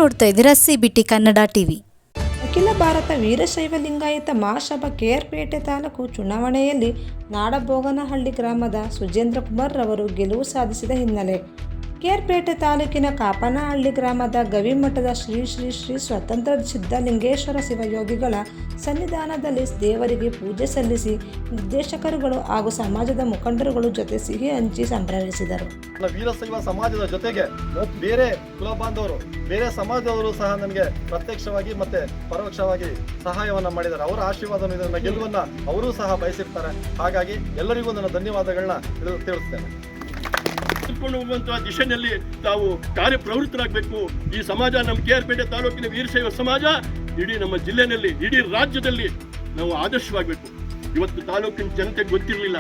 ನೋಡ್ತಾ ಇದ್ದೀರಾ CBT Kannada TV. ಅಖಿಲ ಭಾರತ ವೀರಶೈವ ಲಿಂಗಾಯತ ಮಹಾಸಭಾ ಕೆಆರ್ಪೇಟೆ ತಾಲೂಕು ಚುನಾವಣೆಯಲ್ಲಿ ನಾಡಬೋಗನಹಳ್ಳಿ ಗ್ರಾಮದ ಸುಜೇಂದ್ರ ಕುಮಾರ್ ರವರು ಗೆಲುವು ಸಾಧಿಸಿದ ಹಿನ್ನೆಲೆ ಕೆಆರ್ಪೇಟೆ ತಾಲೂಕಿನ ಕಾಪನಹಳ್ಳಿ ಗ್ರಾಮದ ಗವಿಮಠದ ಶ್ರೀ ಶ್ರೀ ಶ್ರೀ ಸ್ವತಂತ್ರ ಸಿದ್ಧಲಿಂಗೇಶ್ವರ ಶಿವಯೋಗಿಗಳ ಸನ್ನಿಧಾನದಲ್ಲಿ ದೇವರಿಗೆ ಪೂಜೆ ಸಲ್ಲಿಸಿ ನಿರ್ದೇಶಕರುಗಳು ಹಾಗೂ ಸಮಾಜದ ಮುಖಂಡರುಗಳು ಜೊತೆ ಸಿಹಿ ಹಂಚಿ ಸಂಭ್ರಮಿಸಿದರು. ವೀರಶೈವ ಸಮಾಜದ ಜೊತೆಗೆ ಬೇರೆ ಕುಲ ಬಾಂಧವರು, ಬೇರೆ ಸಮಾಜದವರು ಸಹ ನನಗೆ ಪ್ರತ್ಯಕ್ಷವಾಗಿ ಮತ್ತೆ ಪರೋಕ್ಷವಾಗಿ ಸಹಾಯವನ್ನ ಮಾಡಿದ್ದಾರೆ. ಅವರ ಆಶೀರ್ವಾದ ನನ್ನ ಗೆಲುವನ್ನ ಅವರೂ ಸಹ ಬಯಸಿರ್ತಾರೆ. ಹಾಗಾಗಿ ಎಲ್ಲರಿಗೂ ನನ್ನ ಧನ್ಯವಾದಗಳನ್ನ ತಿಳಿಸ್ತೇನೆ. ಕೊಂಡು ಹೋಗುವಂತಹ ದಿಶೆಯಲ್ಲಿ ತಾವು ಕಾರ್ಯಪ್ರವೃತ್ತರಾಗಬೇಕು. ಈ ಸಮಾಜ ನಮ್ಮ ಕೆಆರ್ಪೇಟೆ ತಾಲೂಕಿನ ವೀರಶೈವ ಸಮಾಜ ಇಡೀ ನಮ್ಮ ಜಿಲ್ಲೆಯಲ್ಲಿ, ಇಡೀ ರಾಜ್ಯದಲ್ಲಿ ನಾವು ಆದರ್ಶವಾಗಬೇಕು. ಇವತ್ತು ತಾಲೂಕಿನ ಜನತೆಗೆ ಗೊತ್ತಿರಲಿಲ್ಲ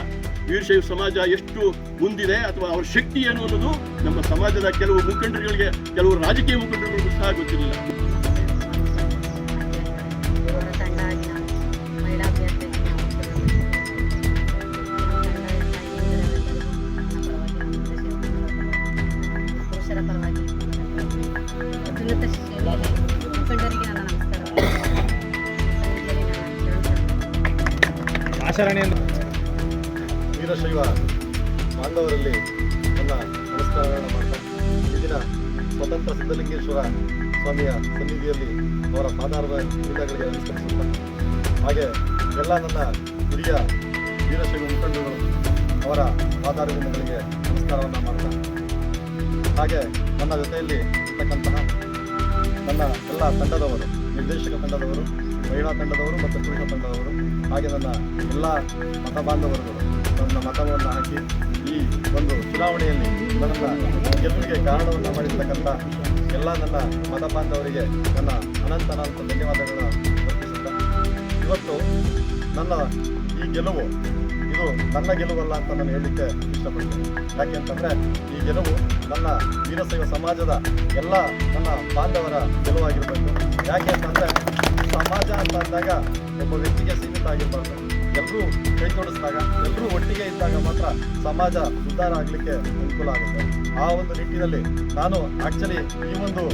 ವೀರಶೈವ ಸಮಾಜ ಎಷ್ಟು ಮುಂದಿದೆ ಅಥವಾ ಅವ್ರ ಶಕ್ತಿ ಏನು ಅನ್ನೋದು ನಮ್ಮ ಸಮಾಜದ ಕೆಲವು ಮುಖಂಡರುಗಳಿಗೆ, ಕೆಲವು ರಾಜಕೀಯ ಮುಖಂಡರುಗಳಿಗೂ ಸಹ ಗೊತ್ತಿರಲಿಲ್ಲ. ವೀರಶೈವ ಬಾಂಧವರಲ್ಲಿ ನನ್ನ ನಮಸ್ಕಾರಗಳನ್ನು ಮಾಡ್ತಾ ಈ ದಿನ ಸ್ವತಂತ್ರ ಸಿದ್ಧಲಿಂಗೇಶ್ವರ ಸ್ವಾಮಿಯ ಸನ್ನಿಧಿಯಲ್ಲಿ ಅವರ ಪಾದಾರ್ಧ ಪೀಠಗಳಿಗೆ ನಮಸ್ಕರಿಸುತ್ತಾ, ಹಾಗೆ ಎಲ್ಲ ನನ್ನ ಹಿರಿಯ ವೀರಶೈವ ಮುಖಂಡರುಗಳು ಅವರ ಪಾದಾರ್ಧಗಳಿಗೆ ನಮಸ್ಕಾರವನ್ನು ಮಾಡ್ತಾ, ಹಾಗೆ ನನ್ನ ಜೊತೆಯಲ್ಲಿ ಇರ್ತಕ್ಕಂತಹ ನನ್ನ ಎಲ್ಲ ತಂಡದವರು, ನಿರ್ದೇಶಕ ತಂಡದವರು, ಮಹಿಳಾ ತಂಡದವರು ಮತ್ತು ಪುರುಷ ತಂಡದವರು, ಹಾಗೆ ನನ್ನ ಎಲ್ಲ ಮತ ಬಾಂಧವರುಗಳು ನನ್ನ ಮತವನ್ನು ಹಾಕಿ ಈ ಒಂದು ಚುನಾವಣೆಯಲ್ಲಿ ನನ್ನ ಗೆಲುವಿಗೆ ಕಾರಣವನ್ನು ಮಾಡಿರ್ತಕ್ಕಂಥ ಎಲ್ಲ ನನ್ನ ಮತ ಬಾಂಧವರಿಗೆ ನನ್ನ ಅನಂತ ಧನ್ಯವಾದಗಳನ್ನು ಅರ್ಪಿಸುತ್ತಾ, ಇವತ್ತು ನನ್ನ ಈ ಗೆಲುವು ಇದು ನನ್ನ ಗೆಲುವಲ್ಲ ಅಂತ ನಾನು ಹೇಳಲಿಕ್ಕೆ ಇಷ್ಟಪಡ್ತೀನಿ. ಯಾಕೆ ಅಂತಂದರೆ ಈ ಗೆಲುವು ನನ್ನ ವೀರಶೈವ ಸಮಾಜದ ಎಲ್ಲ ನನ್ನ ಬಾಂಧವರ ಗೆಲುವಾಗಿರಬೇಕು. ಯಾಕೆ ಅಂತಂದರೆ ಸಮಾಜ ಅಂತ ಅಂದಾಗ ಒಬ್ಬ ವ್ಯಕ್ತಿಗೆ ಸೀಮಿತ ಆಗಿರಬಾರ್ದು. ಎಲ್ಲರೂ ಕೈ ಜೋಡಿಸಿದಾಗ, ಎಲ್ಲರೂ ಒಟ್ಟಿಗೆ ಇದ್ದಾಗ ಮಾತ್ರ ಸಮಾಜ ಉದ್ಧಾರ ಆಗಲಿಕ್ಕೆ ಅನುಕೂಲ ಆಗುತ್ತೆ. ಆ ಒಂದು ನಿಟ್ಟಿನಲ್ಲಿ ನಾನು ಆ್ಯಕ್ಚುಲಿ ಈ ಒಂದು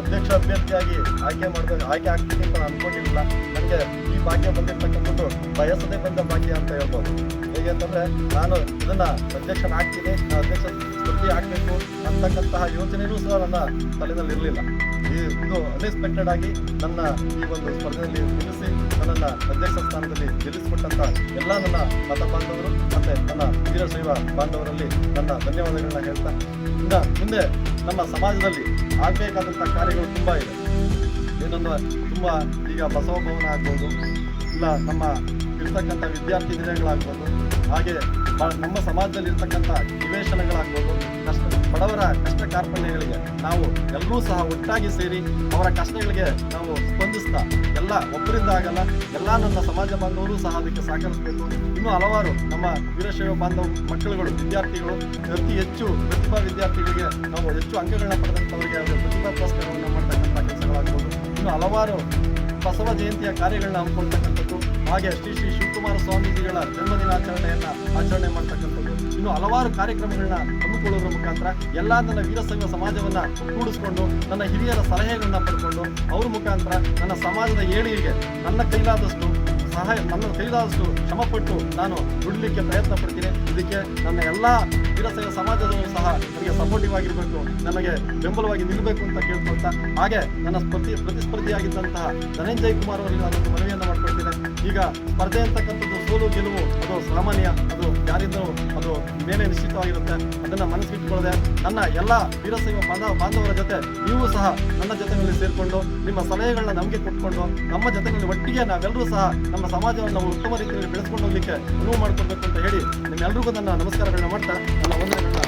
ಅಧ್ಯಕ್ಷ ಅಭ್ಯರ್ಥಿಯಾಗಿ ಆಯ್ಕೆ ಆಗ್ತೀನಿ ಅಂತ ಅಂದ್ಕೊಂಡಿರಲಿಲ್ಲ. ನನಗೆ ಈ ಭಾಗ್ಯ ಬಂದಿರ್ತಕ್ಕಂಥದ್ದು ಬಯಸದೇ ಬಂದ ಭಾಗ್ಯ ಅಂತ ಹೇಳ್ಬೋದು. ಹೇಗೆ ಅಂತಂದರೆ ನಾನು ಇದನ್ನು ಅಧ್ಯಕ್ಷನಾಗ್ತೀನಿ, ನಾನು ಅಧ್ಯಕ್ಷ ಸ್ಪರ್ಧೆ ಆಗಬೇಕು ಅಂತಕ್ಕಂತಹ ಯೋಚನೆಯೂ ಸಹ ನನ್ನ ತಲೆಯಲ್ಲಿ ಇರಲಿಲ್ಲ. ಇದು ಅನ್ಎಕ್ಸ್ಪೆಕ್ಟೆಡ್ ಆಗಿ ನನ್ನ ಈ ಒಂದು ಸ್ಪರ್ಧೆಯಲ್ಲಿ ನಿಲ್ಲಿಸಿ ನನ್ನನ್ನು ಅಧ್ಯಕ್ಷ ಸ್ಥಾನದಲ್ಲಿ ಗೆಲ್ಲಿಸಿಕೊಟ್ಟಂಥ ಎಲ್ಲ ನನ್ನ ಮತ ಬಾಂಧವರು ಮತ್ತು ನನ್ನ ವೀರಶೈವ ಬಾಂಧವರಲ್ಲಿ ನನ್ನ ಧನ್ಯವಾದಗಳನ್ನ ಹೇಳ್ತಾ, ಇನ್ನು ಮುಂದೆ ನಮ್ಮ ಸಮಾಜದಲ್ಲಿ ಆಗಬೇಕಾದಂಥ ಕಾರ್ಯಗಳು ತುಂಬ ಇದೆ. ಏನನ್ನು ತುಂಬ ಈಗ ಬಸವ ಭವನ ಆಗ್ಬೋದು, ಇಲ್ಲ ನಮ್ಮ ಇರ್ತಕ್ಕಂಥ ವಿದ್ಯಾರ್ಥಿ ನಿಲಯಗಳಾಗ್ಬೋದು, ಹಾಗೆ ನಮ್ಮ ಸಮಾಜದಲ್ಲಿ ಇರ್ತಕ್ಕಂಥ ನಿವೇಶನಗಳಾಗ್ಬೋದು, ಬಡವರ ಕಷ್ಟ ಕಾರ್ಪಣ್ಯಗಳಿಗೆ ನಾವು ಎಲ್ಲರೂ ಸಹ ಒಟ್ಟಾಗಿ ಸೇರಿ ಅವರ ಕಷ್ಟಗಳಿಗೆ ನಾವು ಸ್ಪಂದಿಸ್ತಾ, ಎಲ್ಲ ಒಬ್ಬರಿಂದ ಆಗಲ್ಲ, ಎಲ್ಲ ನನ್ನ ಸಮಾಜ ಬಾಂಧವರು ಸಹ ಅದಕ್ಕೆ ಸಹಕರಿಸಬೇಕು. ಇನ್ನೂ ಹಲವಾರು ನಮ್ಮ ವೀರಶೈವ ಬಾಂಧವ ಮಕ್ಕಳುಗಳು, ವಿದ್ಯಾರ್ಥಿಗಳು, ಅತಿ ಹೆಚ್ಚು ಪ್ರತಿಭಾ ವಿದ್ಯಾರ್ಥಿಗಳಿಗೆ ನಾವು ಹೆಚ್ಚು ಅಂಕಗಳನ್ನ ಪಡೆದಂಥವರಿಗೆ ಅವರಿಗೆ ಪ್ರತಿಭಾ ಪುರಸ್ಕಾರವನ್ನು ಮಾಡ್ತಕ್ಕಂಥ ಕೆಲಸಗಳಾಗ್ಬೋದು. ಇನ್ನು ಹಲವಾರು ಬಸವ ಜಯಂತಿಯ ಕಾರ್ಯಗಳನ್ನ ಹಮ್ಮಿಕೊಳ್ತಕ್ಕಂಥದ್ದು, ಹಾಗೆ ಶ್ರೀ ಶ್ರೀ ಶಿವಕುಮಾರ ಸ್ವಾಮೀಜಿಗಳ ಜನ್ಮದಿನಾಚರಣೆಯನ್ನು ಆಚರಣೆ ಮಾಡ್ತಕ್ಕಂಥದ್ದು, ಇನ್ನು ಹಲವಾರು ಕಾರ್ಯಕ್ರಮಗಳನ್ನ ಹಮ್ಮಿಕೊಳ್ಳೋದ್ರ ಮುಖಾಂತರ ಎಲ್ಲ ನನ್ನ ವೀರಶೈವ ಸಮಾಜವನ್ನು ಕೂಡಿಸ್ಕೊಂಡು ನನ್ನ ಹಿರಿಯರ ಸಲಹೆಗಳನ್ನ ಪಡ್ಕೊಂಡು ಅವ್ರ ಮುಖಾಂತರ ನನ್ನ ಸಮಾಜದ ಏಳಿಗೆಗೆ ನನ್ನ ಕೈಲಾದಷ್ಟು ಶ್ರಮಪಟ್ಟು ನಾನು ದುಡಿಲಿಕ್ಕೆ ಪ್ರಯತ್ನ ಪಡ್ತೀನಿ. ಇದಕ್ಕೆ ನನ್ನ ಎಲ್ಲ ವೀರಶೈವ ಸಮಾಜದವರು ಸಹ ನನಗೆ ಸಪೋರ್ಟಿವ್ ಆಗಿರಬೇಕು, ನನಗೆ ಬೆಂಬಲವಾಗಿ ನಿಲ್ಲಬೇಕು ಅಂತ ಕೇಳ್ಕೊಳ್ತಾ, ಹಾಗೆ ನನ್ನ ಪ್ರತಿಸ್ಪರ್ಧಿಯಾಗಿದ್ದಂತಹ ಧನಂಜಯ್ ಕುಮಾರ್ ಅವರಿಗೆ ನಾನೊಂದು ಮನವಿಯನ್ನು ಮಾಡ್ಕೊಳ್ತೇನೆ. ಈಗ ಸ್ಪರ್ಧೆ ಅಂತಕ್ಕಂಥದ್ದು ಸೋಲು ಗೆಲುವು ಅದು ಸಾಮಾನ್ಯ, ಅದು ಯಾರಿಂದಲೂ ಅದು ಮೇಲೆ ನಿಶ್ಚಿತವಾಗಿರುತ್ತೆ. ಅದನ್ನು ಮನಸ್ಸಿಟ್ಕೊಳ್ಳದೆ ನನ್ನ ಎಲ್ಲ ವೀರಶೈವ ಬಾಂಧವರ ಜೊತೆ ನೀವು ಸಹ ನನ್ನ ಜೊತೆಯಲ್ಲಿ ಸೇರಿಕೊಂಡು ನಿಮ್ಮ ಸಲಹೆಗಳನ್ನ ನಮಗೆ ಕೊಟ್ಕೊಂಡು ನಮ್ಮ ಜೊತೆಯಲ್ಲಿ ಒಟ್ಟಿಗೆ ನಾವೆಲ್ಲರೂ ಸಹ ನಮ್ಮ ಸಮಾಜವನ್ನು ನಾವು ಉತ್ತಮ ರೀತಿಯಲ್ಲಿ ಬೆಳೆಸ್ಕೊಂಡು ಹೋಗ್ಲಿಕ್ಕೆ ಅನುವು ಮಾಡಿಕೊಡ್ಬೇಕು ಅಂತ ಹೇಳಿ ನಿಮ್ಮೆಲ್ಲರಿಗೂ ನನ್ನ ನಮಸ್ಕಾರಗಳನ್ನ ಮಾಡ್ತಾ ನನ್ನ ವಂದನೆಗಳನ್ನ